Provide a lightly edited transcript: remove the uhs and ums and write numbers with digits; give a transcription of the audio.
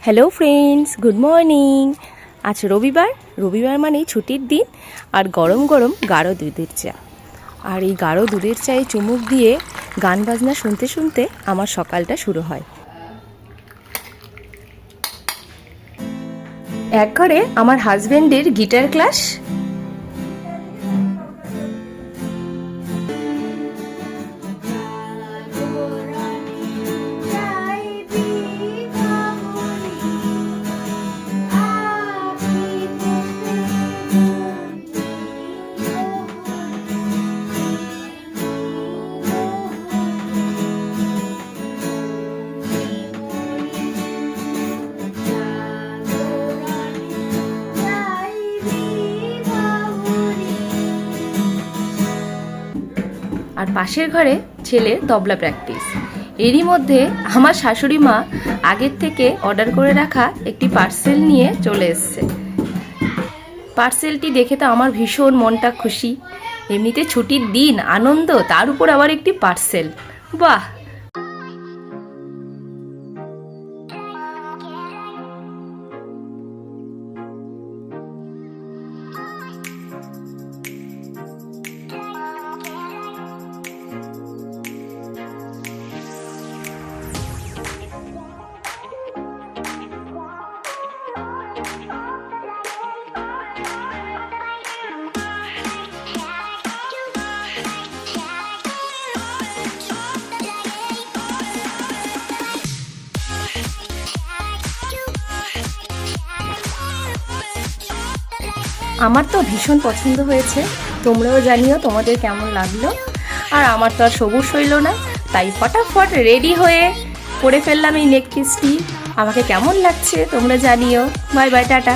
Hello friends, good morning. আজ রবিবার মানেই ছুটির দিন আর গরম গরম গাঢ় দুধের চা। আর এই গাঢ় দুধের চায়ে চুমুক দিয়ে গান বাজনা শুনতে শুনতে আমার সকালটা শুরু হয়। এক ঘরে আমার হাজবেন্ডের গিটার ক্লাস, আর পাশের ঘরে ছেলের তবলা প্র্যাকটিস। এরই মধ্যে আমার শাশুড়ি মা আগের থেকে অর্ডার করে রাখা একটি পার্সেল নিয়ে চলে এসছে। পার্সেলটি দেখে তো আমার ভীষণ মনটা খুশি। এমনিতে ছুটির দিন, আনন্দ, তার উপর আবার একটি পার্সেল, বাহ! আমার তো ভীষণ পছন্দ হয়েছে, তোমরাও জানিও তোমাদের কেমন লাগলো। আর আমার তো আর সবুজ হইল না, তাই ফটাফট রেডি হয়ে করে ফেললাম এই নেক পিসটি। আমাকে কেমন লাগছে তোমরা জানিও। Bye bye, tata.